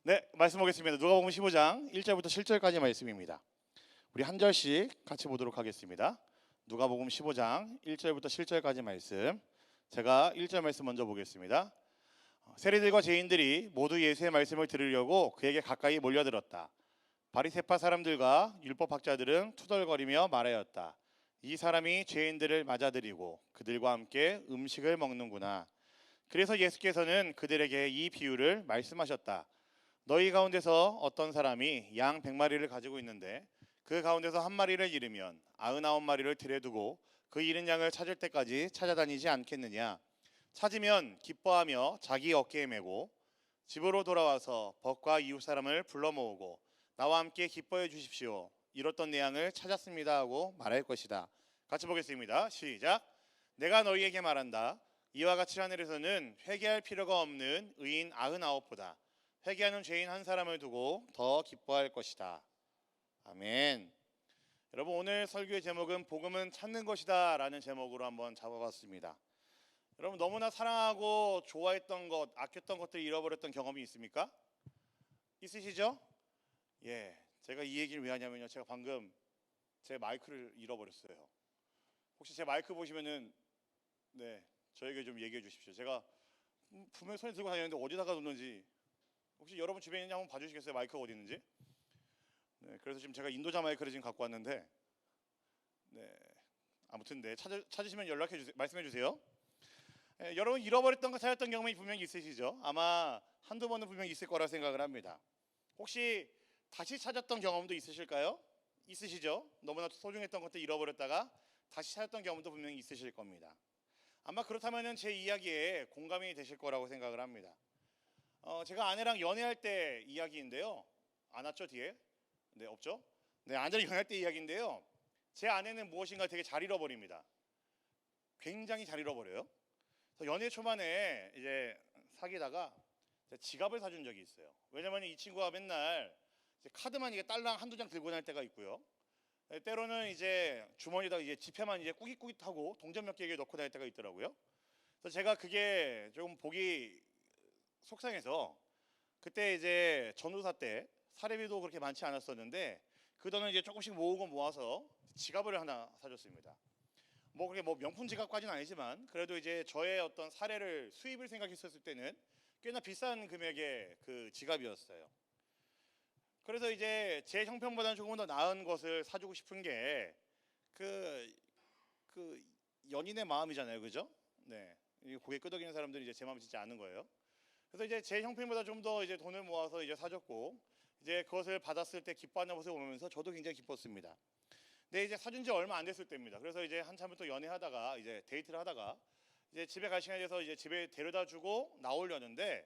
네, 말씀 보겠습니다. 누가복음 15장 1절부터 7절까지 말씀입니다. 우리 한 절씩 같이 보도록 하겠습니다. 누가복음 15장 1절부터 7절까지 말씀. 제가 1절 말씀 먼저 보겠습니다. 세리들과 죄인들이 모두 예수의 말씀을 들으려고 그에게 가까이 몰려들었다. 바리새파 사람들과 율법학자들은 투덜거리며 말하였다. 이 사람이 죄인들을 맞아들이고 그들과 함께 음식을 먹는구나. 그래서 예수께서는 그들에게 이 비유를 말씀하셨다. 너희 가운데서 어떤 사람이 양 100마리를 가지고 있는데 그 가운데서 한 마리를 잃으면 99마리를 들여 두고 그 잃은 양을 찾을 때까지 찾아다니지 않겠느냐. 찾으면 기뻐하며 자기 어깨에 메고 집으로 돌아와서 벗과 이웃 사람을 불러 모으고 나와 함께 기뻐해 주십시오. 잃었던 내 양을 찾았습니다 하고 말할 것이다. 같이 보겠습니다. 시작. 내가 너희에게 말한다. 이와 같이 하늘에서는 회개할 필요가 없는 의인 99보다 회개하는 죄인 한 사람을 두고 더 기뻐할 것이다. 아멘. 여러분, 오늘 설교의 제목은 복음은 찾는 것이다 라는 제목으로 한번 잡아봤습니다. 여러분, 너무나 사랑하고 좋아했던 것, 아꼈던 것들 잃어버렸던 경험이 있습니까? 있으시죠? 예, 제가 이 얘기를 왜 하냐면요, 제가 방금 제 마이크를 잃어버렸어요. 혹시 제 마이크 보시면은 저에게 좀 얘기해 주십시오. 제가 분명히 손에 들고 다녔는데 어디다가 뒀는지 혹시 여러분 주변에 있는지 한번 봐주시겠어요? 마이크가 어디 있는지? 네, 그래서 지금 제가 인도자 마이크를 지금 갖고 왔는데, 아무튼 찾으시면 연락해 주세요. 말씀해 주세요. 여러분 잃어버렸던 거 찾았던 경험이 분명히 있으시죠? 아마 한두 번은 분명히 있을 거라 생각을 합니다. 혹시 다시 찾았던 경험도 있으실까요? 있으시죠? 너무나 소중했던 것들 잃어버렸다가 다시 찾았던 경험도 분명히 있으실 겁니다. 아마 그렇다면 제 이야기에 공감이 되실 거라고 생각을 합니다. 제가 아내랑 연애할 때 이야기인데요. 안 왔죠 뒤에? 네, 없죠? 네, 아내랑 연애할 때 이야기인데요. 제 아내는 무엇인가 되게 잘 잃어버립니다. 굉장히 잘 잃어버려요. 그래서 연애 초반에 이제 사귀다가 지갑을 사준 적이 있어요. 왜냐면 이 친구가 맨날 이제 카드만 이게 딸랑 한두 장 들고 다닐 때가 있고요. 때로는 이제 주머니에다가 이제 지폐만 이제 꾸깃꾸깃하고 동전 몇 개 넣고 다닐 때가 있더라고요. 그래서 제가 그게 조금 보기 속상해서 그때 이제 전도사 때 사례비도 그렇게 많지 않았었는데 그 돈은 이제 조금씩 모으고 모아서 지갑을 하나 사줬습니다. 뭐 그게 뭐 명품 지갑까지는 아니지만 그래도 이제 저의 어떤 사례를 수입을 생각했었을 때는 꽤나 비싼 금액의 그 지갑이었어요. 그래서 이제 제 형편보다는 조금 더 나은 것을 사주고 싶은 게 그 연인의 마음이잖아요, 그죠? 네, 고개 끄덕이는 사람들이 이제 제 마음 진짜 아는 거예요. 그래서 이제 제 형편보다 좀 더 이제 돈을 모아서 이제 사줬고 이제 그것을 받았을 때 기뻐하는 모습을 보면서 저도 굉장히 기뻤습니다. 근데 이제 사준 지 얼마 안 됐을 때입니다. 그래서 이제 한참을 또 연애하다가 이제 데이트를 하다가 이제 집에 갈 시간이 돼서 이제 집에 데려다 주고 나오려는데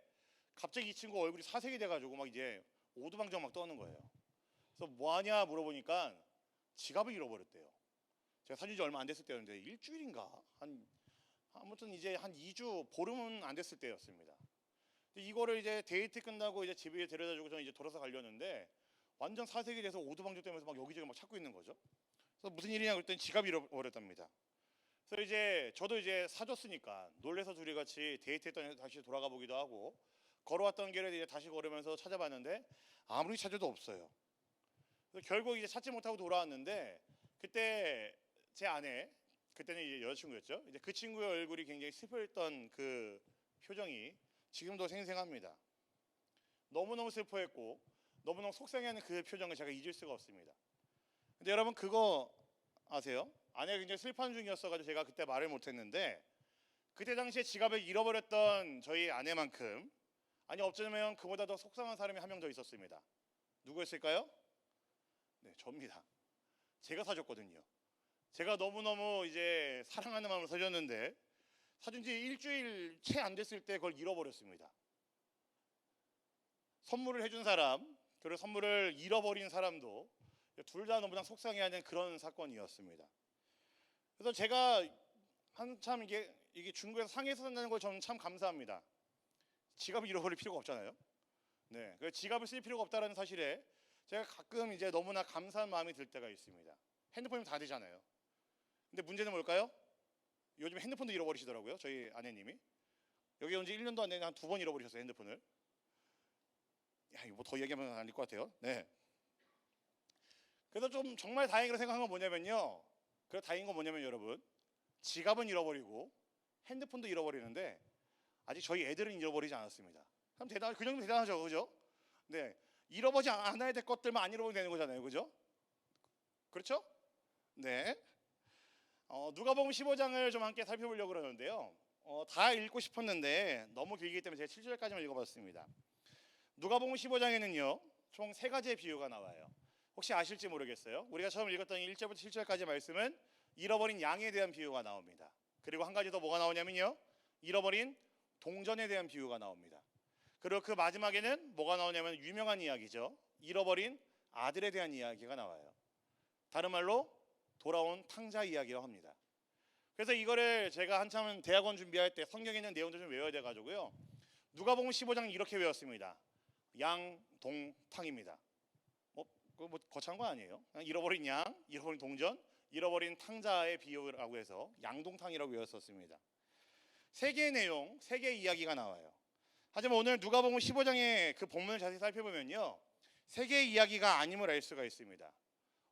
갑자기 이 친구 얼굴이 사색이 돼가지고 막 이제 오두방정 막 떠는 거예요. 그래서 뭐 하냐 물어보니까 지갑을 잃어버렸대요. 제가 사준 지 얼마 안 됐을 때였는데 일주일인가 아무튼 이제 한 2주 보름은 안 됐을 때였습니다. 이거를 이제 데이트 끝나고 이제 집에 데려다주고 저는 이제 돌아서 가려는데 완전 사색이 돼서 오두방정 때면서 막 여기저기 막 찾고 있는 거죠. 그래서 무슨 일이냐 그랬더니 지갑이 잃어버렸답니다. 그래서 이제 저도 이제 사줬으니까 놀래서 둘이 같이 데이트했더니 다시 돌아가 보기도 하고 걸어왔던 길에 이제 다시 걸으면서 찾아봤는데 아무리 찾아도 없어요. 그래서 결국 이제 찾지 못하고 돌아왔는데 그때 제 아내 그때는 이제 여자친구였죠. 이제 그 친구의 얼굴이 굉장히 슬퍼했던 그 표정이 지금도 생생합니다. 너무너무 슬퍼했고 너무너무 속상해하는 그 표정을 제가 잊을 수가 없습니다. 근데 여러분 그거 아세요? 아내가 굉장히 슬퍼하는 중이었어가지고 제가 그때 말을 못했는데 그때 당시에 지갑을 잃어버렸던 저희 아내만큼 아니 어쩌면 그보다 더 속상한 사람이 한 명 더 있었습니다. 누구였을까요? 네, 저입니다. 제가 사줬거든요. 제가 너무너무 이제 사랑하는 마음으로 사줬는데 사준 지 일주일 채 안 됐을 때 그걸 잃어버렸습니다. 선물을 해준 사람 그리고 선물을 잃어버린 사람도 둘 다 너무나 속상해하는 그런 사건이었습니다. 그래서 제가 한참 이게 중국에서 상해에서 산다는 걸 저는 참 감사합니다. 지갑을 잃어버릴 필요가 없잖아요. 네, 지갑을 쓸 필요가 없다는 사실에 제가 가끔 이제 너무나 감사한 마음이 들 때가 있습니다. 핸드폰이면 다 되잖아요. 근데 문제는 뭘까요? 요즘 핸드폰도 잃어버리시더라고요. 저희 아내님이 여기 온 지 1년도 안 되는데 한 2번 잃어버리셨어요, 핸드폰을. 야, 이거 뭐 더 얘기하면 안 될 것 같아요. 네. 그래서 좀 정말 다행이라고 생각한 건 뭐냐면요. 그래 다행인 건 뭐냐면 여러분, 지갑은 잃어버리고 핸드폰도 잃어버리는데 아직 저희 애들은 잃어버리지 않았습니다. 그럼 그 정도 대단하죠, 그죠? 네, 잃어버리지 않아야 될 것들만 안 잃어버리면 되는 거잖아요, 그죠? 그렇죠? 네. 누가복음 15장을 좀 함께 살펴보려고 그러는데요. 다 읽고 싶었는데 너무 길기 때문에 제가 7절까지만 읽어봤습니다. 누가복음 15장에는요 총 3가지의 비유가 나와요. 혹시 아실지 모르겠어요. 우리가 처음 읽었던 1절부터 7절까지 말씀은 잃어버린 양에 대한 비유가 나옵니다. 그리고 한 가지 더 뭐가 나오냐면요, 잃어버린 동전에 대한 비유가 나옵니다. 그리고 그 마지막에는 뭐가 나오냐면 유명한 이야기죠. 잃어버린 아들에 대한 이야기가 나와요. 다른 말로 돌아온 탕자 이야기라고 합니다. 그래서 이거를 제가 한참 대학원 준비할 때 성경에 있는 내용도 좀 외워야 돼가지고요, 누가복음 15장 이렇게 외웠습니다. 양동탕입니다. 뭐 거창한 거 아니에요. 잃어버린 양, 잃어버린 동전, 잃어버린 탕자의 비유라고 해서 양동탕이라고 외웠었습니다. 3개의 내용, 3개의 이야기가 나와요. 하지만 오늘 누가복음 15장의 그 본문을 자세히 살펴보면요, 3개의 이야기가 아님을 알 수가 있습니다.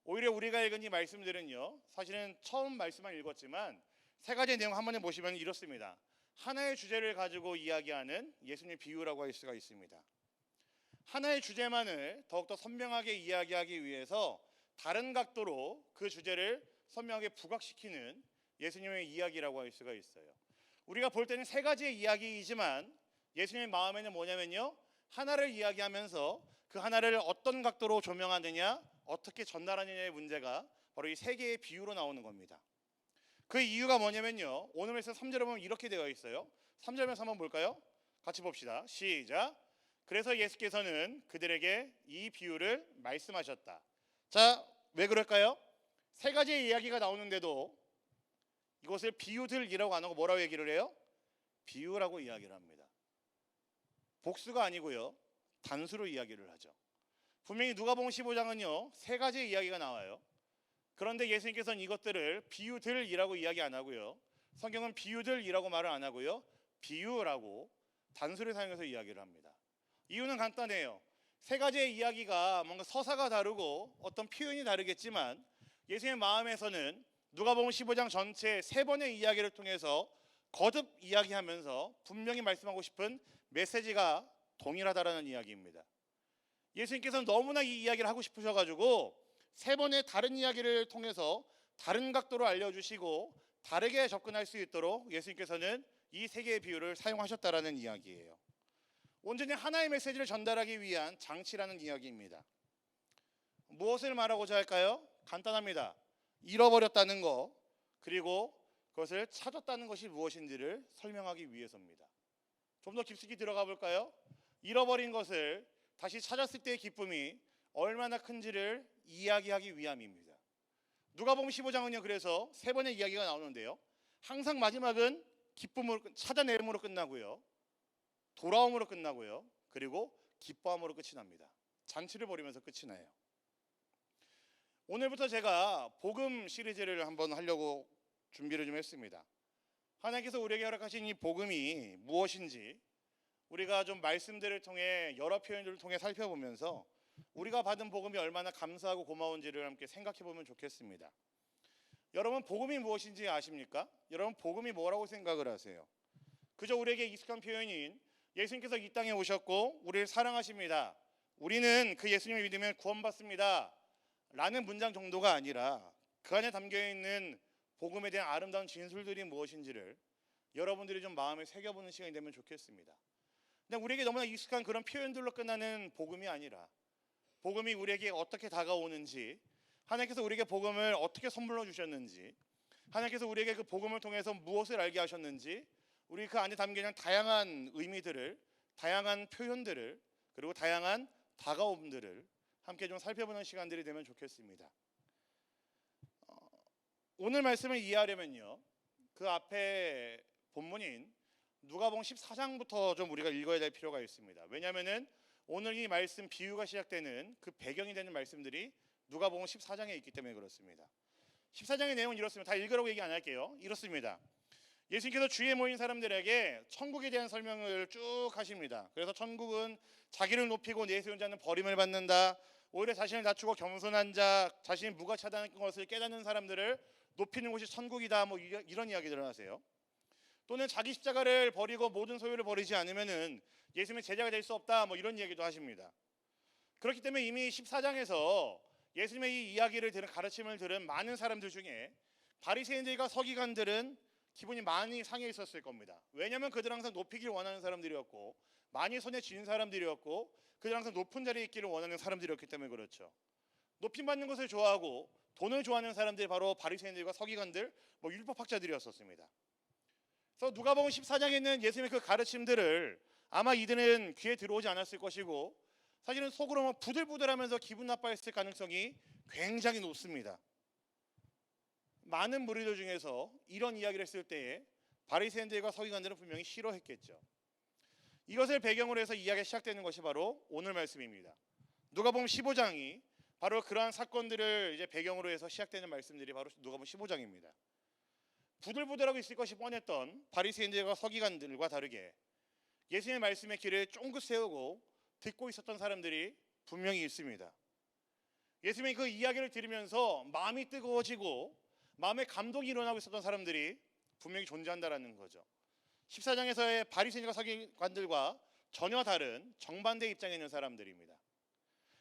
오히려 우리가 읽은 이 말씀들은요, 사실은 처음 말씀만 읽었지만 3가지의 내용 한 번에 보시면 이렇습니다. 하나의 주제를 가지고 이야기하는 예수님의 비유라고 할 수가 있습니다. 하나의 주제만을 더욱더 선명하게 이야기하기 위해서 다른 각도로 그 주제를 선명하게 부각시키는 예수님의 이야기라고 할 수가 있어요. 우리가 볼 때는 3가지의 이야기이지만 예수님의 마음에는 뭐냐면요, 하나를 이야기하면서 그 하나를 어떤 각도로 조명하느냐, 어떻게 전달하느냐의 문제가 바로 이 3개의 비유로 나오는 겁니다. 그 이유가 뭐냐면요, 오늘 말씀 3절에 보면 이렇게 되어 있어요. 3절 말씀 한번 볼까요? 같이 봅시다. 시작. 그래서 예수께서는 그들에게 이 비유를 말씀하셨다. 자, 왜 그럴까요? 3가지의 이야기가 나오는데도 이것을 비유들이라고 안 하고 뭐라고 얘기를 해요? 비유라고 이야기를 합니다. 복수가 아니고요, 단수로 이야기를 하죠. 분명히 누가복음 15장은요 3가지의 이야기가 나와요. 그런데 예수님께서는 이것들을 비유들이라고 이야기 안 하고요, 성경은 비유들이라고 말을 안 하고요, 비유라고 단수를 사용해서 이야기를 합니다. 이유는 간단해요. 3가지의 이야기가 뭔가 서사가 다르고 어떤 표현이 다르겠지만 예수님의 마음에서는 누가복음 15장 전체 3번의 이야기를 통해서 거듭 이야기하면서 분명히 말씀하고 싶은 메시지가 동일하다라는 이야기입니다. 예수님께서는 너무나 이 이야기를 하고 싶으셔가지고 3번의 다른 이야기를 통해서 다른 각도로 알려주시고 다르게 접근할 수 있도록 예수님께서는 이 3개의 비유를 사용하셨다라는 이야기예요. 온전히 하나의 메시지를 전달하기 위한 장치라는 이야기입니다. 무엇을 말하고자 할까요? 간단합니다. 잃어버렸다는 거, 그리고 그것을 찾았다는 것이 무엇인지를 설명하기 위해서입니다. 좀 더 깊숙이 들어가 볼까요? 잃어버린 것을 다시 찾았을 때의 기쁨이 얼마나 큰지를 이야기하기 위함입니다. 누가복음 15장은요 그래서 3번의 이야기가 나오는데요, 항상 마지막은 기쁨으로, 찾아내음으로 끝나고요, 돌아옴으로 끝나고요, 그리고 기뻐함으로 끝이 납니다. 잔치를 벌이면서 끝이 나요. 오늘부터 제가 복음 시리즈를 한번 하려고 준비를 좀 했습니다. 하나님께서 우리에게 허락하신 이 복음이 무엇인지 우리가 좀 말씀들을 통해 여러 표현들을 통해 살펴보면서 우리가 받은 복음이 얼마나 감사하고 고마운지를 함께 생각해 보면 좋겠습니다. 여러분, 복음이 무엇인지 아십니까? 여러분, 복음이 뭐라고 생각을 하세요? 그저 우리에게 익숙한 표현인 예수님께서 이 땅에 오셨고 우리를 사랑하십니다, 우리는 그 예수님을 믿으면 구원받습니다 라는 문장 정도가 아니라 그 안에 담겨있는 복음에 대한 아름다운 진술들이 무엇인지를 여러분들이 좀 마음에 새겨보는 시간이 되면 좋겠습니다. 그냥 우리에게 너무나 익숙한 그런 표현들로 끝나는 복음이 아니라 복음이 우리에게 어떻게 다가오는지, 하나님께서 우리에게 복음을 어떻게 선물로 주셨는지, 하나님께서 우리에게 그 복음을 통해서 무엇을 알게 하셨는지, 우리 그 안에 담겨있는 다양한 의미들을, 다양한 표현들을, 그리고 다양한 다가옴들을 함께 좀 살펴보는 시간들이 되면 좋겠습니다. 오늘 말씀을 이해하려면요, 그 앞에 본문인 누가복음 14장부터 좀 우리가 읽어야 될 필요가 있습니다. 왜냐하면은 오늘 이 말씀 비유가 시작되는 그 배경이 되는 말씀들이 누가복음 14장에 있기 때문에 그렇습니다. 14장의 내용은 이렇습니다. 다 읽으라고 얘기 안 할게요. 이렇습니다. 예수님께서 주위에 모인 사람들에게 천국에 대한 설명을 쭉 하십니다. 그래서 천국은 자기를 높이고 내세운 자는 버림을 받는다. 오히려 자신을 낮추고 겸손한 자, 자신이 무가치하다는 것을 깨닫는 사람들을 높이는 곳이 천국이다. 뭐 이런 이야기들을 하세요. 또는 자기 십자가를 버리고 모든 소유를 버리지 않으면은 예수님의 제자가 될 수 없다. 뭐 이런 얘기도 하십니다. 그렇기 때문에 이미 14장에서 예수님의 이 이야기를 들은 가르침을 들은 많은 사람들 중에 바리새인들과 서기관들은 기분이 많이 상해 있었을 겁니다. 왜냐하면 그들은 항상 높이길 원하는 사람들이었고 많이 손에 쥔 사람들이었고 그들은 항상 높은 자리에 있기를 원하는 사람들이었기 때문에 그렇죠. 높임받는 것을 좋아하고 돈을 좋아하는 사람들이 바로 바리새인들과 서기관들, 뭐 율법학자들이었었습니다. 그래서 누가복음 14장에 있는 예수님의 그 가르침들을 아마 이들은 귀에 들어오지 않았을 것이고 사실은 속으로 부들부들하면서 기분 나빠했을 가능성이 굉장히 높습니다. 많은 무리들 중에서 이런 이야기를 했을 때에 바리새인들과 서기관들은 분명히 싫어했겠죠. 이것을 배경으로 해서 이야기가 시작되는 것이 바로 오늘 말씀입니다. 누가복음 15장이 바로 그러한 사건들을 이제 배경으로 해서 시작되는 말씀들이 바로 누가복음 15장입니다. 부들부들하고 있을 것이 뻔했던 바리새인들과 서기관들과 다르게 예수님의 말씀의 길을 쫑긋 세우고 듣고 있었던 사람들이 분명히 있습니다. 예수님의 그 이야기를 들으면서 마음이 뜨거워지고 마음에 감동이 일어나고 있었던 사람들이 분명히 존재한다라는 거죠. 14장에서의 바리새인과 서기관들과 전혀 다른 정반대 입장에 있는 사람들입니다.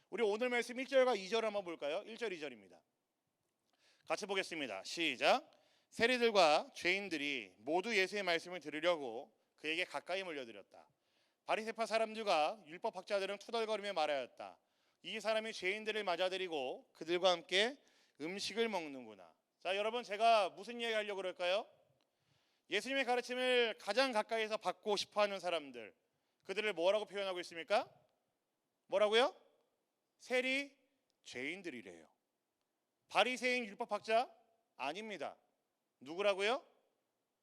우리 오늘 말씀 1절과 2절 한번 볼까요? 1절 2절입니다. 같이 보겠습니다. 시작. 세리들과 죄인들이 모두 예수의 말씀을 들으려고 그에게 가까이 몰려들었다. 바리새파 사람들과 율법학자들은 투덜거리며 말하였다. 이 사람이 죄인들을 맞아들이고 그들과 함께 음식을 먹는구나. 자, 여러분, 제가 무슨 이야기 하려고 그럴까요? 예수님의 가르침을 가장 가까이서 받고 싶어하는 사람들, 그들을 뭐라고 표현하고 있습니까? 뭐라고요? 세리 죄인들이래요. 바리새인 율법학자? 아닙니다. 누구라고요?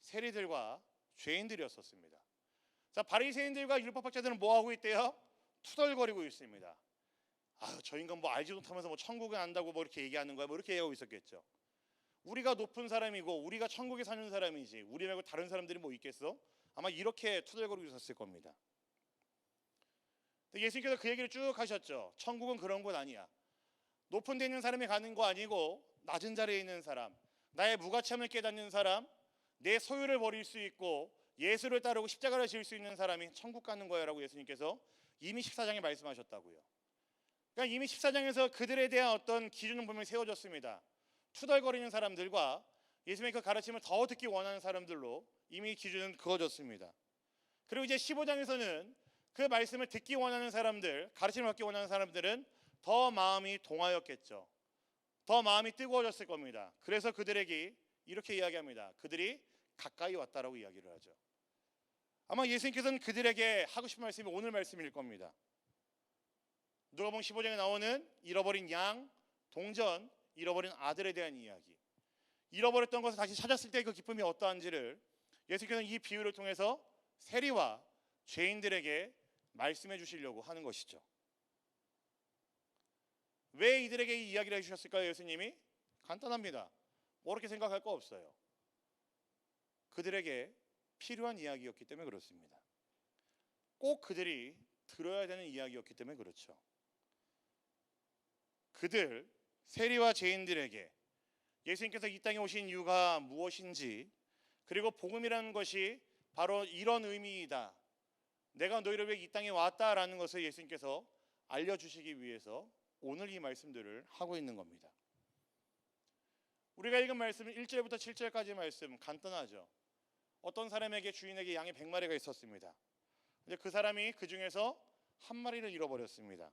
세리들과 죄인들이었었습니다. 자, 바리새인들과 율법학자들은 뭐 하고 있대요? 투덜거리고 있습니다. 아, 저 인간 뭐 알지도 못하면서 뭐 천국에 안다고 뭐 이렇게 얘기하는 거야, 뭐 이렇게 얘기하고 있었겠죠. 우리가 높은 사람이고 우리가 천국에 사는 사람이지 우리 말고 다른 사람들이 뭐 있겠어? 아마 이렇게 투덜거리고 있었을 겁니다. 예수님께서 그 얘기를 쭉 하셨죠. 천국은 그런 곳 아니야. 높은 데 있는 사람이 가는 거 아니고 낮은 자리에 있는 사람, 나의 무가치함을 깨닫는 사람, 내 소유를 버릴 수 있고 예수를 따르고 십자가를 질 수 있는 사람이 천국 가는 거야 라고 예수님께서 이미 14장에 말씀하셨다고요. 그러니까 이미 14장에서 그들에 대한 어떤 기준은 분명히 세워졌습니다. 투덜거리는 사람들과 예수님의 그 가르침을 더 듣기 원하는 사람들로 이미 기준은 그어졌습니다. 그리고 이제 15장에서는 그 말씀을 듣기 원하는 사람들, 가르침을 받기 원하는 사람들은 더 마음이 동하였겠죠. 더 마음이 뜨거워졌을 겁니다. 그래서 그들에게 이렇게 이야기합니다. 그들이 가까이 왔다라고 이야기를 하죠. 아마 예수님께서는 그들에게 하고 싶은 말씀이 오늘 말씀일 겁니다. 누가복음 15장에 나오는 잃어버린 양, 동전, 잃어버린 아들에 대한 이야기. 잃어버렸던 것을 다시 찾았을 때 그 기쁨이 어떠한지를 예수님께서는 이 비유를 통해서 세리와 죄인들에게 말씀해 주시려고 하는 것이죠. 왜 이들에게 이 이야기를 해주셨을까요? 예수님이? 간단합니다. 뭐 그렇게 생각할 거 없어요. 그들에게 필요한 이야기였기 때문에 그렇습니다. 꼭 그들이 들어야 되는 이야기였기 때문에 그렇죠. 그들 세리와 죄인들에게 예수님께서 이 땅에 오신 이유가 무엇인지, 그리고 복음이라는 것이 바로 이런 의미이다, 내가 너희를 위해 이 땅에 왔다라는 것을 예수님께서 알려주시기 위해서 오늘 이 말씀들을 하고 있는 겁니다. 우리가 읽은 말씀은 1절부터 7절까지 말씀 간단하죠. 어떤 사람에게 주인에게 양이 100마리가 있었습니다. 근데 그 사람이 그 중에서 한 마리를 잃어버렸습니다.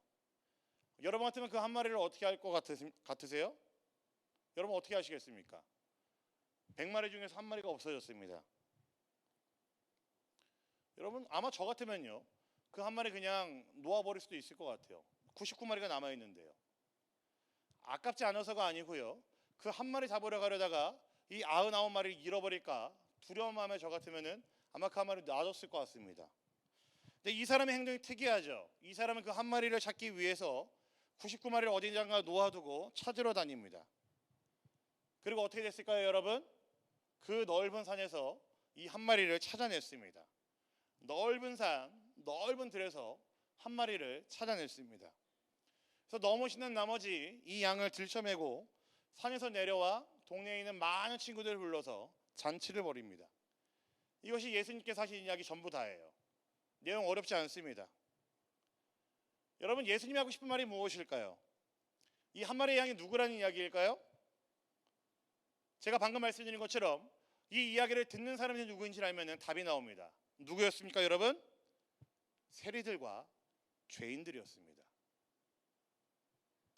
여러분 같으면 그 한 마리를 어떻게 할 것 같으세요? 여러분 어떻게 하시겠습니까? 100마리 중에서 한 마리가 없어졌습니다. 여러분 아마 저 같으면요, 그 한 마리 그냥 놓아버릴 수도 있을 것 같아요. 99마리가 남아있는데요. 아깝지 않아서가 아니고요, 그 한 마리 잡으러 가려다가 이 99마리를 잃어버릴까 두려운 마음에 저 같으면은 아마 그 한 마리 놔뒀을 것 같습니다. 근데 이 사람의 행동이 특이하죠. 이 사람은 그 한 마리를 찾기 위해서 99마리를 어딘가 놓아두고 찾으러 다닙니다. 그리고 어떻게 됐을까요, 여러분? 그 넓은 산에서 이 한 마리를 찾아냈습니다. 넓은 산, 넓은 들에서 한 마리를 찾아냈습니다. 그래서 너무 신난 나머지 이 양을 들쳐매고 산에서 내려와 동네에 있는 많은 친구들을 불러서 잔치를 벌입니다. 이것이 예수님께서 하신 이야기 전부 다예요. 내용 어렵지 않습니다. 여러분, 예수님이 하고 싶은 말이 무엇일까요? 이 한 마리의 양이 누구라는 이야기일까요? 제가 방금 말씀드린 것처럼 이 이야기를 듣는 사람이 누구인지 알면 답이 나옵니다. 누구였습니까, 여러분? 세리들과 죄인들이었습니다.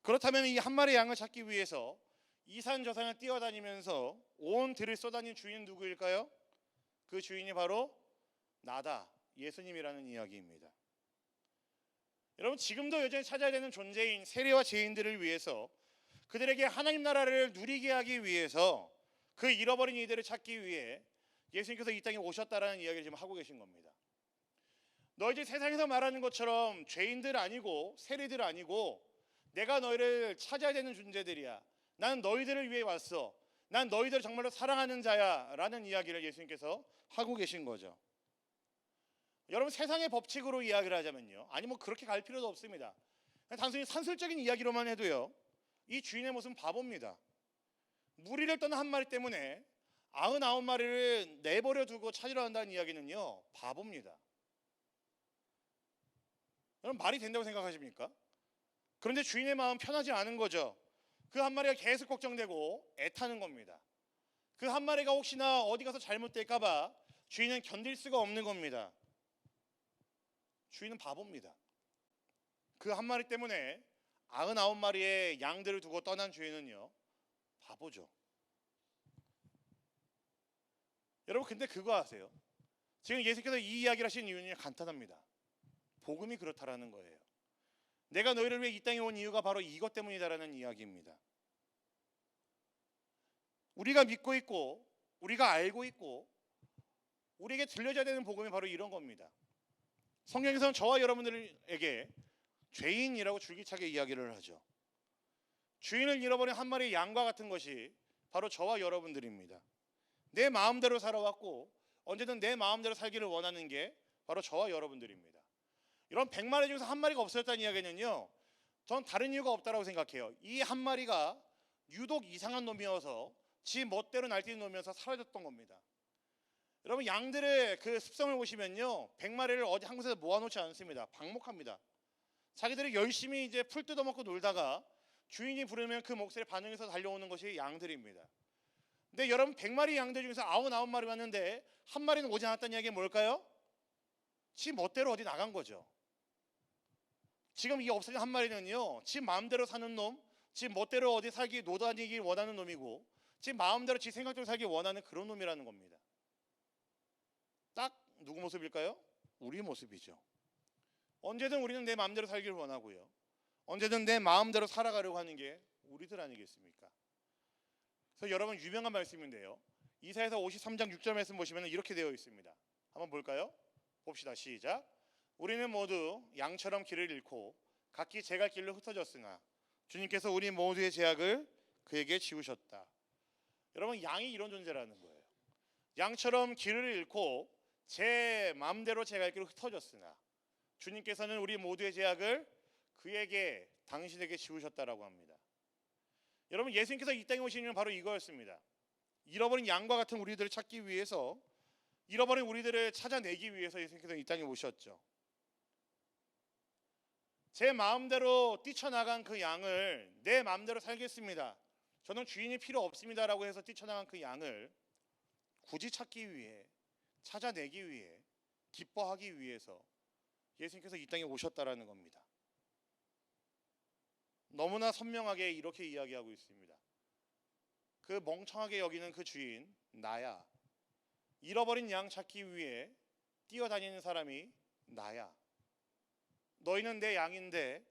그렇다면 이 한 마리의 양을 찾기 위해서 이산저산을 뛰어다니면서 온 들을 쏘다닌 주인은 누구일까요? 그 주인이 바로 나다, 예수님이라는 이야기입니다. 여러분, 지금도 여전히 찾아야 되는 존재인 세리와 죄인들을 위해서, 그들에게 하나님 나라를 누리게 하기 위해서, 그 잃어버린 이들을 찾기 위해 예수님께서 이 땅에 오셨다라는 이야기를 지금 하고 계신 겁니다. 너희들 세상에서 말하는 것처럼 죄인들 아니고 세리들 아니고 내가 너희를 찾아야 되는 존재들이야. 나는 너희들을 위해 왔어. 난 너희들을 정말로 사랑하는 자야 라는 이야기를 예수님께서 하고 계신 거죠. 여러분, 세상의 법칙으로 이야기를 하자면요, 아니 뭐 그렇게 갈 필요도 없습니다. 단순히 산술적인 이야기로만 해도요, 이 주인의 모습은 바보입니다. 무리를 떠난 한 마리 때문에 99마리를 내버려 두고 찾으러 간다는 이야기는요, 바보입니다. 여러분, 말이 된다고 생각하십니까? 그런데 주인의 마음 편하지 않은 거죠. 그 한 마리가 계속 걱정되고 애타는 겁니다. 그 한 마리가 혹시나 어디 가서 잘못될까봐 주인은 견딜 수가 없는 겁니다. 주인은 바보입니다. 그 한 마리 때문에 99마리의 양들을 두고 떠난 주인은요, 바보죠. 여러분, 근데 그거 아세요? 지금 예수께서 이 이야기를 하신 이유는 간단합니다. 복음이 그렇다라는 거예요. 내가 너희를 위해 이 땅에 온 이유가 바로 이것 때문이다라는 이야기입니다. 우리가 믿고 있고 우리가 알고 있고 우리에게 들려져야 되는 복음이 바로 이런 겁니다. 성경에서는 저와 여러분들에게 죄인이라고 줄기차게 이야기를 하죠. 주인을 잃어버린 한 마리의 양과 같은 것이 바로 저와 여러분들입니다. 내 마음대로 살아왔고 언제든 내 마음대로 살기를 원하는 게 바로 저와 여러분들입니다. 이런 100마리 중에서 한 마리가 없어졌다는 이야기는요, 전 다른 이유가 없다고 생각해요. 이 한 마리가 유독 이상한 놈이어서 지 멋대로 날뛰는 놈이어서 사라졌던 겁니다. 여러분, 양들의 그 습성을 보시면요, 100마리를 어디 한 곳에 모아놓지 않습니다. 방목합니다. 자기들이 열심히 이제 풀 뜯어먹고 놀다가 주인이 부르면 그 몫에 반응해서 달려오는 것이 양들입니다. 근데 여러분, 100마리 양들 중에서 99마리 왔는데 한 마리는 오지 않았다는 이야기는 뭘까요? 지 멋대로 어디 나간 거죠. 지금 이 없어진 한 마리는요, 지 마음대로 사는 놈, 지 멋대로 어디 살기 노다니기 원하는 놈이고, 지 마음대로 지 생각대로 살기 원하는 그런 놈이라는 겁니다. 딱 누구 모습일까요? 우리 모습이죠. 언제든 우리는 내 마음대로 살기를 원하고요, 언제든 내 마음대로 살아가려고 하는 게 우리들 아니겠습니까? 그래서 여러분, 유명한 말씀인데요, 이사야서 53장 6절 말씀 보시면 이렇게 되어 있습니다. 한번 볼까요? 봅시다. 시작. 우리는 모두 양처럼 길을 잃고 각기 제갈 길로 흩어졌으나 주님께서 우리 모두의 죄악을 그에게 지우셨다. 여러분, 양이 이런 존재라는 거예요. 양처럼 길을 잃고 제 마음대로 제갈 길로 흩어졌으나 주님께서는 우리 모두의 죄악을 그에게, 당신에게 지우셨다라고 합니다. 여러분, 예수님께서 이 땅에 오신 이유는 바로 이거였습니다. 잃어버린 양과 같은 우리들을 찾기 위해서, 잃어버린 우리들을 찾아내기 위해서 예수님께서 이 땅에 오셨죠. 제 마음대로 뛰쳐나간 그 양을 내 마음대로 살겠습니다, 저는 주인이 필요 없습니다라고 해서 뛰쳐나간 그 양을 굳이 찾기 위해, 찾아내기 위해, 기뻐하기 위해서 예수님께서 이 땅에 오셨다라는 겁니다. 너무나 선명하게 이렇게 이야기하고 있습니다. 그 멍청하게 여기는 그 주인, 나야. 잃어버린 양 찾기 위해 뛰어다니는 사람이 나야. 너희는 내 양인데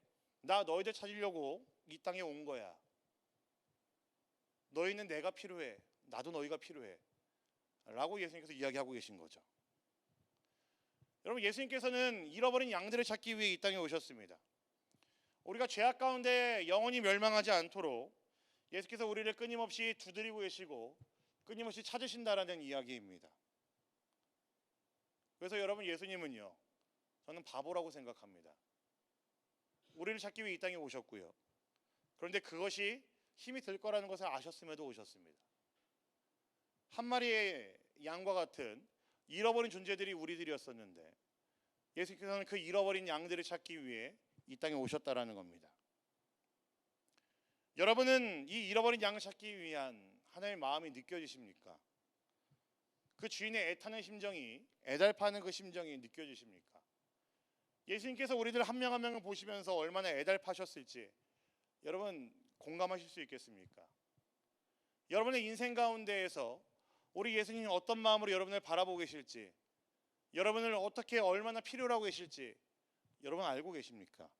나 너희들 찾으려고 이 땅에 온 거야. 너희는 내가 필요해, 나도 너희가 필요해 라고 예수님께서 이야기하고 계신 거죠. 여러분, 예수님께서는 잃어버린 양들을 찾기 위해 이 땅에 오셨습니다. 우리가 죄악 가운데 영원히 멸망하지 않도록 예수께서 우리를 끊임없이 두드리고 계시고 끊임없이 찾으신다라는 이야기입니다. 그래서 여러분, 예수님은요, 저는 바보라고 생각합니다. 우리를 찾기 위해 이 땅에 오셨고요. 그런데 그것이 힘이 들 거라는 것을 아셨음에도 오셨습니다. 한 마리의 양과 같은 잃어버린 존재들이 우리들이었었는데 예수님께서는 그 잃어버린 양들을 찾기 위해 이 땅에 오셨다라는 겁니다. 여러분은 이 잃어버린 양을 찾기 위한 하나님의 마음이 느껴지십니까? 그 주인의 애타는 심정이, 애달파는 그 심정이 느껴지십니까? 예수님께서 우리들 한 명 한 명을 보시면서 얼마나 애달파셨을지 여러분 공감하실 수 있겠습니까? 여러분의 인생 가운데에서 우리 예수님이 어떤 마음으로 여러분을 바라보고 계실지, 여러분을 어떻게 얼마나 필요로 하고 계실지 여러분 알고 계십니까?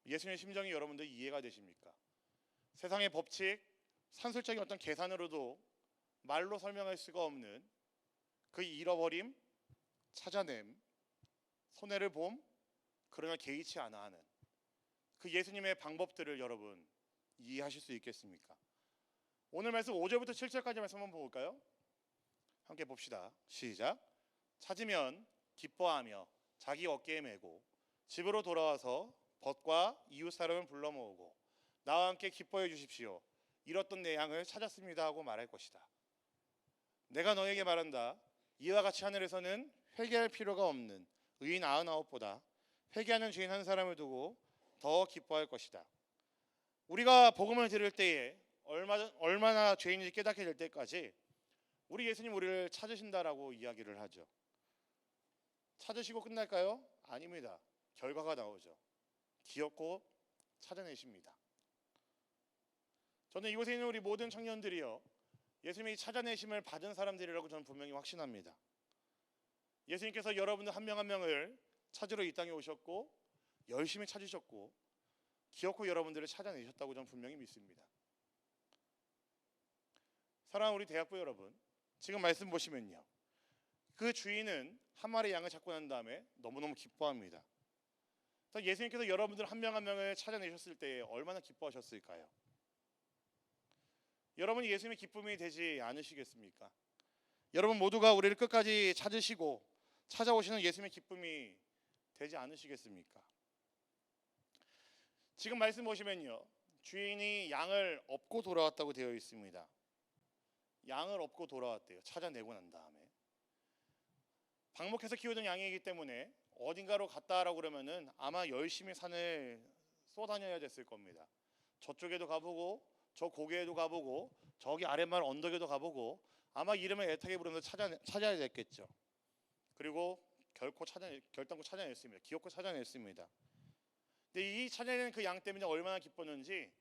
예수님의 심정이 여러분들 이해가 되십니까? 세상의 법칙, 산술적인 어떤 계산으로도 말로 설명할 수가 없는 그 잃어버림, 찾아냄, 손해를 봄, 그러나 개의치 않아 하는 그 예수님의 방법들을 여러분 이해하실 수 있겠습니까? 오늘 말씀 5절부터 7절까지 말씀 한번 볼까요? 함께 봅시다. 시작. 찾으면 기뻐하며 자기 어깨에 메고 집으로 돌아와서 벗과 이웃 사람을 불러 모으고 나와 함께 기뻐해 주십시오. 잃었던 내 양을 찾았습니다 하고 말할 것이다. 내가 너에게 말한다. 이와 같이 하늘에서는 회개할 필요가 없는 의인 99보다 회개하는 죄인 한 사람을 두고 더 기뻐할 것이다. 우리가 복음을 들을 때에 얼마나 죄인인지 깨닫게 될 때까지 우리 예수님 우리를 찾으신다라고 이야기를 하죠. 찾으시고 끝날까요? 아닙니다. 결과가 나오죠. 기어코 찾아내십니다. 저는 이곳에 있는 우리 모든 청년들이요, 예수님이 찾아내심을 받은 사람들이라고 저는 분명히 확신합니다. 예수님께서 여러분들 한 명 한 명을 찾으러 이 땅에 오셨고 열심히 찾으셨고 기어코 여러분들을 찾아내셨다고 저는 분명히 믿습니다. 사랑하는 우리 대학부 여러분, 지금 말씀 보시면요, 그 주인은 한 마리 양을 찾고 난 다음에 너무너무 기뻐합니다. 예수님께서 여러분들 한 명 한 명을 찾아내셨을 때 얼마나 기뻐하셨을까요? 여러분이 예수님의 기쁨이 되지 않으시겠습니까? 여러분 모두가 우리를 끝까지 찾으시고 찾아오시는 예수님의 기쁨이 되지 않으시겠습니까? 지금 말씀 보시면요, 주인이 양을 업고 돌아왔다고 되어 있습니다. 양을 업고 돌아왔대요. 찾아내고 난 다음에. 방목해서 키우던 양이기 때문에 어딘가로 갔다라고 그러면은 아마 열심히 산을 쏘다녀야 됐을 겁니다. 저쪽에도 가보고 저 고개에도 가보고 저기 아랫마을 언덕에도 가보고 아마 이름을 애타게 부르면서 찾아야 됐겠죠. 그리고 결단코 찾아냈습니다. 기어코 찾아냈습니다. 근데 이 찾아내는 그 양 때문에 얼마나 기뻤는지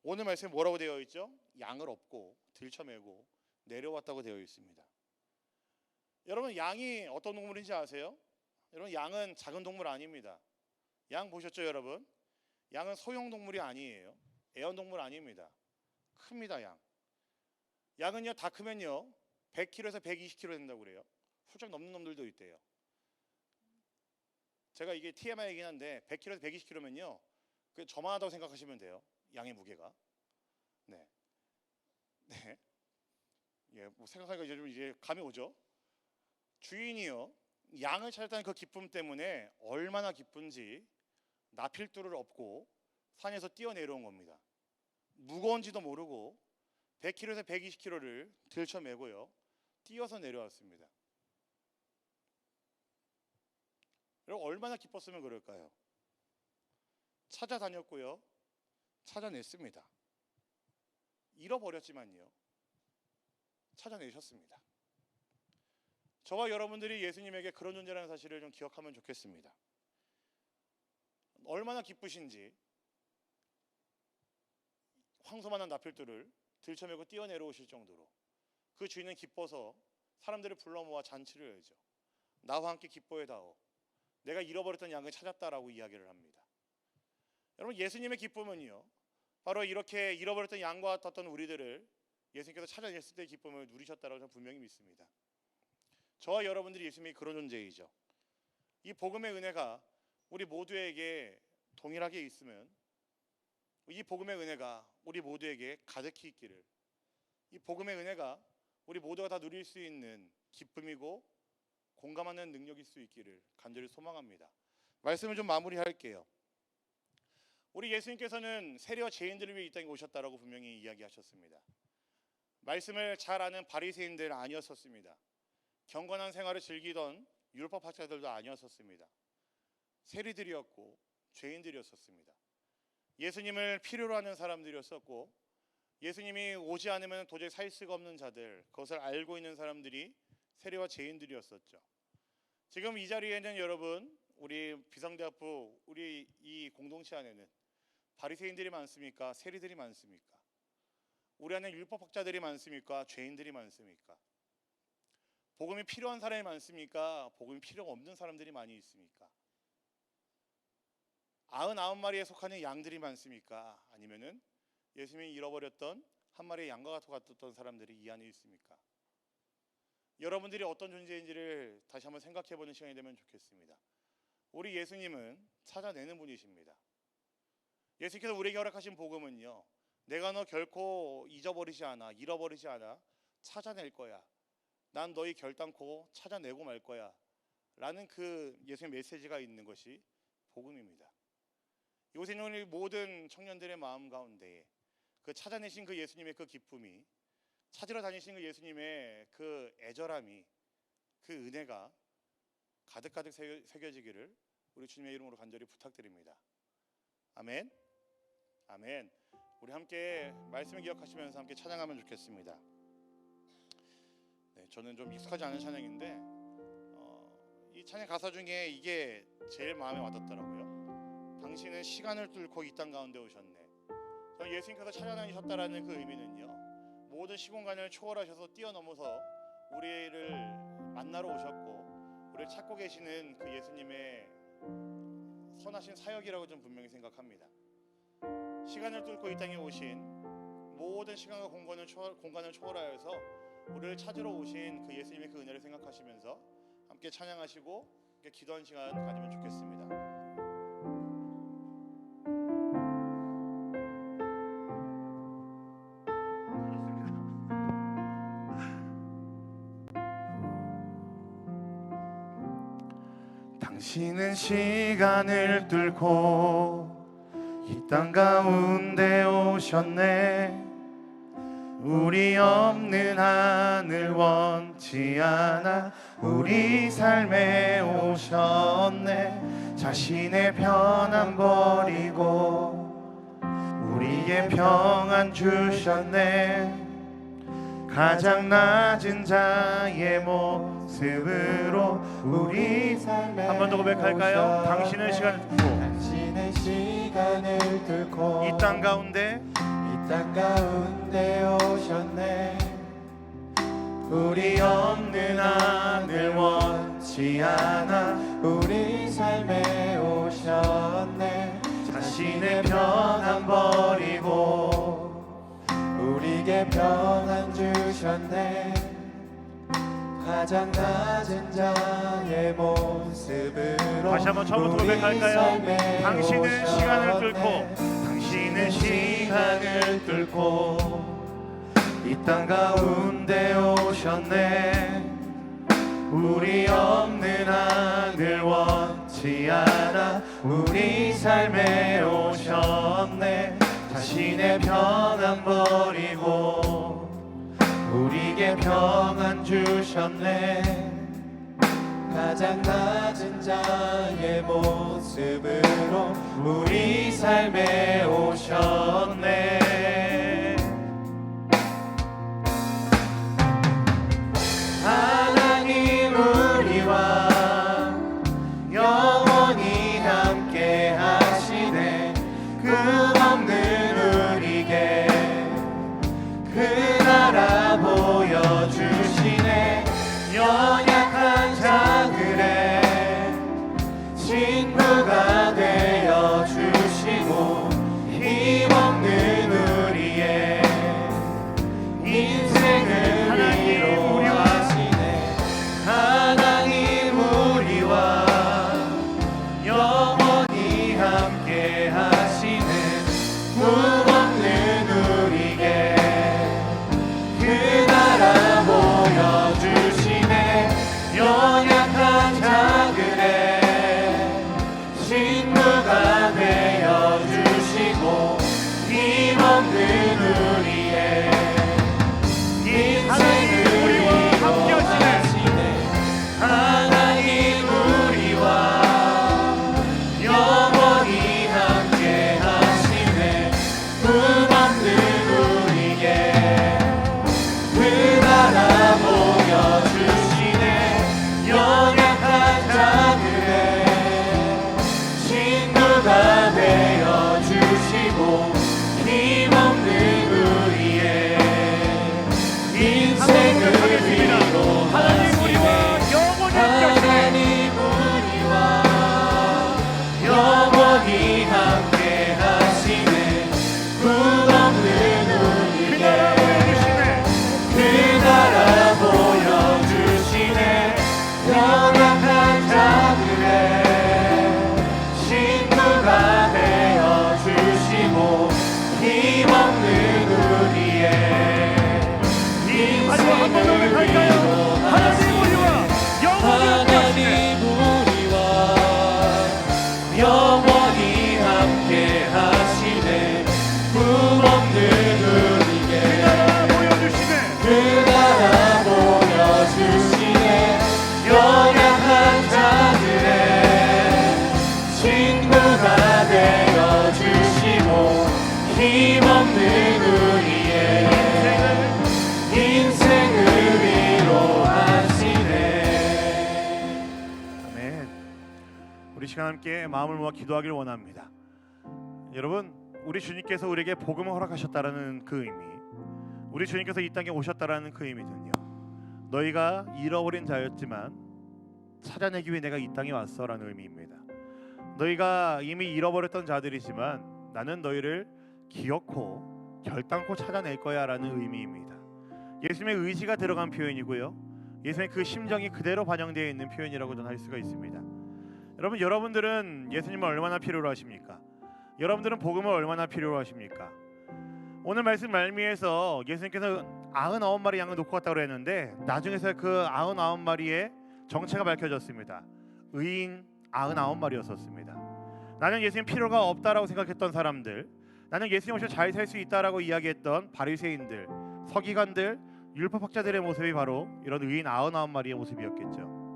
오늘 말씀에 뭐라고 되어 있죠? 양을 업고 들쳐매고 내려왔다고 되어 있습니다. 여러분, 양이 어떤 동물인지 아세요? 여러분, 양은 작은 동물 아닙니다. 양 보셨죠, 여러분? 양은 소형 동물이 아니에요. 애완동물 아닙니다. 큽니다, 양. 양은요, 다 크면요 100kg에서 120kg 된다고 그래요. 훌쩍 넘는 놈들도 있대요. 제가 이게 TMI이긴 한데 100kg에서 120kg면요 그 저만하다고 생각하시면 돼요. 양의 무게가. 네. 예, 뭐 생각하니까 이제 감이 오죠. 주인이요, 양을 찾았다는 그 기쁨 때문에 얼마나 기쁜지 나필두를 업고 산에서 뛰어내려온 겁니다. 무거운지도 모르고 100kg에서 120kg를 들쳐매고요 뛰어서 내려왔습니다. 여러분, 얼마나 기뻤으면 그럴까요? 찾아다녔고요, 찾아냈습니다. 잃어버렸지만요 찾아내셨습니다. 저와 여러분들이 예수님에게 그런 존재라는 사실을 좀 기억하면 좋겠습니다. 얼마나 기쁘신지 황소만한 나필두를 들쳐매고 뛰어내려오실 정도로 그 주인은 기뻐서 사람들을 불러 모아 잔치를 열죠. 나와 함께 기뻐해다오. 내가 잃어버렸던 양을 찾았다라고 이야기를 합니다. 여러분, 예수님의 기쁨은요 바로 이렇게 잃어버렸던 양과 같았던 우리들을 예수님께서 찾아냈을 때의 기쁨을 누리셨다라고 저는 분명히 믿습니다. 저와 여러분들이 예수님이 그런 존재이죠. 이 복음의 은혜가 우리 모두에게 동일하게 있으면 이 복음의 은혜가 우리 모두에게 가득히 있기를, 이 복음의 은혜가 우리 모두가 다 누릴 수 있는 기쁨이고 공감하는 능력일 수 있기를 간절히 소망합니다. 말씀을 좀 마무리할게요. 우리 예수님께서는 세리와 죄인들을 위해 이 땅에 오셨다라고 분명히 이야기하셨습니다. 말씀을 잘 아는 바리새인들 아니었었습니다. 경건한 생활을 즐기던 율법 학자들도 아니었었습니다. 세리들이었고 죄인들이었었습니다. 예수님을 필요로 하는 사람들이었었고, 예수님이 오지 않으면 도저히 살 수가 없는 자들, 그것을 알고 있는 사람들이 세리와 죄인들이었었죠. 지금 이 자리에는 여러분, 우리 비상대학부 우리 이 공동체 안에는 바리새인들이 많습니까? 세리들이 많습니까? 우리 안에 율법학자들이 많습니까? 죄인들이 많습니까? 복음이 필요한 사람이 많습니까? 복음이 필요 없는 사람들이 많이 있습니까? 99마리에 속하는 양들이 많습니까? 아니면은 예수님이 잃어버렸던 한 마리의 양과 같았던 사람들이 이 안에 있습니까? 여러분들이 어떤 존재인지를 다시 한번 생각해보는 시간이 되면 좋겠습니다. 우리 예수님은 찾아내는 분이십니다. 예수님께서 우리에게 허락하신 복음은요, 내가 너 결코 잊어버리지 않아, 잃어버리지 않아, 찾아낼 거야, 난 너희 결단코 찾아내고 말 거야 라는 그 예수님의 메시지가 있는 것이 복음입니다. 이곳에 있는 우리 모든 청년들의 마음 가운데에 그 찾아내신 그 예수님의 그 기쁨이, 찾으러 다니신 그 예수님의 그 애절함이, 그 은혜가 가득가득 새겨지기를 우리 주님의 이름으로 간절히 부탁드립니다. 아멘. 아멘. 우리 함께 말씀을 기억하시면서 함께 찬양하면 좋겠습니다. 네, 저는 좀 익숙하지 않은 찬양인데 이 찬양 가사 중에 이게 제일 마음에 와닿더라고요. 당신은 시간을 뚫고 이 땅 가운데 오셨네. 저는 예수님께서 찾아다니셨다라는 그 의미는요, 모든 시공간을 초월하셔서 뛰어넘어서 우리를 만나러 오셨고 우리를 찾고 계시는 그 예수님의 선하신 사역이라고 좀 분명히 생각합니다. 시간을 뚫고 이 땅에 오신, 모든 시간과 공간을 초월하여서 우리를 찾으러 오신 그 예수님의 그 은혜를 생각하시면서 함께 찬양하시고 함께 기도하는 시간 가지면 좋겠습니다. 당신은 시간을 뚫고 이 땅 가운데 오셨네. 우리 없는 하늘 원치 않아 우리 삶에 오셨네. 자신의 편안 버리고 우리의 평안 주셨네. 가장 낮은 자의 모습으로 우리 삶에 한 번 더 고백할까요? 당신의 시간을 뚫고 이 땅 가운데 오셨네. 우리 없는 하늘 원치 않아 우리 삶에 오셨네. 자신의 편안 버리고 우리에게 평안 주셨네. 가장 낮은 자의 모습으로 다시 한번 처음부터 고백할까요? 당신은 시간을 뚫고 이 땅 가운데 오셨네. 우리 없는 하늘 원치 않아 우리 삶에 오셨네. 자신의 편안 버리고 우리에게 평안 주셨네. 가장 낮은 자의 모습으로 우리 삶에 오셨네. 하나님 우리와 영원히 함께 하시네. 끝없는 우리에게 그 나라 보여주시네. 연약한 자들의 친구가 되어주시고 힘 우리 시간 함께 마음을 모아 기도하기를 원합니다. 여러분, 우리 주님께서 우리에게 복음을 허락하셨다라는 그 의미, 우리 주님께서 이 땅에 오셨다라는 그 의미는요, 너희가 잃어버린 자였지만 찾아내기 위해 내가 이 땅에 왔어라는 의미입니다. 너희가 이미 잃어버렸던 자들이지만 나는 너희를 기억코 결단코 찾아낼 거야라는 의미입니다. 예수님의 의지가 들어간 표현이고요, 예수님의 그 심정이 그대로 반영되어 있는 표현이라고 저는 할 수가 있습니다. 여러분, 여러분들은 예수님을 얼마나 필요로 하십니까? 여러분들은 복음을 얼마나 필요로 하십니까? 오늘 말씀 말미에서 예수님께서 99마리 양을 놓고 갔다고 했는데 나중에서 그 99마리의 정체가 밝혀졌습니다. 의인 99마리였었습니다. 나는 예수님 필요가 없다라고 생각했던 사람들, 나는 예수님 없이 잘 살 수 있다라고 이야기했던 바리새인들, 서기관들, 율법학자들의 모습이 바로 이런 의인 99마리의 모습이었겠죠.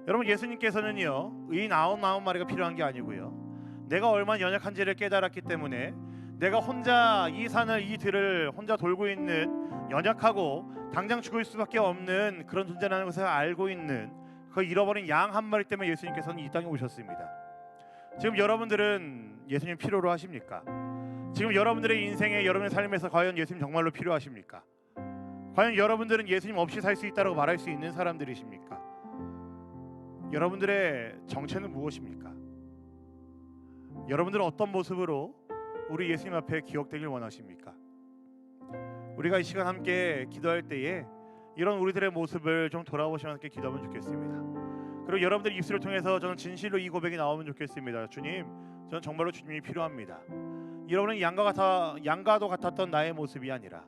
여러분, 예수님께서는요, 의인 99마리가 필요한 게 아니고요, 내가 얼마나 연약한지를 깨달았기 때문에 내가 혼자 이 산을, 이 들을 혼자 돌고 있는 연약하고 당장 죽을 수밖에 없는 그런 존재라는 것을 알고 있는 그 잃어버린 양 한 마리 때문에 예수님께서는 이 땅에 오셨습니다. 지금 여러분들은 예수님 필요로 하십니까? 지금 여러분들의 인생에, 여러분의 삶에서 과연 예수님 정말로 필요하십니까? 과연 여러분들은 예수님 없이 살 수 있다고 말할 수 있는 사람들이십니까? 여러분들의 정체는 무엇입니까? 여러분들은 어떤 모습으로 우리 예수님 앞에 기억되길 원하십니까? 우리가 이 시간 함께 기도할 때에 이런 우리들의 모습을 좀 돌아보시면서 함께 기도하면 좋겠습니다. 그리고 여러분들 입술을 통해서 저는 진실로 이 고백이 나오면 좋겠습니다. 주님, 저는 정말로 주님이 필요합니다. 여러분은 양과도 같았던 나의 모습이 아니라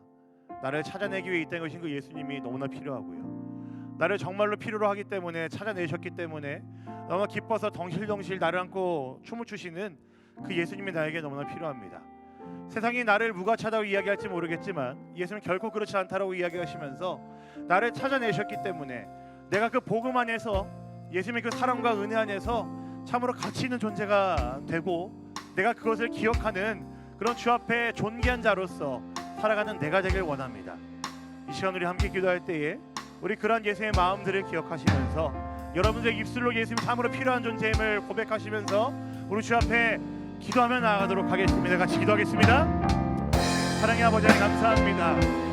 나를 찾아내기 위해 이 땅에 오신 그 예수님이 너무나 필요하고요, 나를 정말로 필요로 하기 때문에 찾아내셨기 때문에 너무나 기뻐서 덩실덩실 나를 안고 춤을 추시는 그 예수님이 나에게 너무나 필요합니다. 세상이 나를 무가차다고 이야기할지 모르겠지만 예수님은 결코 그렇지 않다라고 이야기하시면서 나를 찾아내셨기 때문에 내가 그 복음 안에서, 예수님의 그 사랑과 은혜 안에서 참으로 가치 있는 존재가 되고 내가 그것을 기억하는 그런 주 앞에 존귀한 자로서 살아가는 내가 되길 원합니다. 이 시간 우리 함께 기도할 때에 우리 그러한 예수의 마음들을 기억하시면서 여러분들의 입술로 예수님 참으로 필요한 존재임을 고백하시면서 우리 주 앞에 기도하며 나아가도록 하겠습니다. 같이 기도하겠습니다. 사랑의 아버지 하나님, 감사합니다.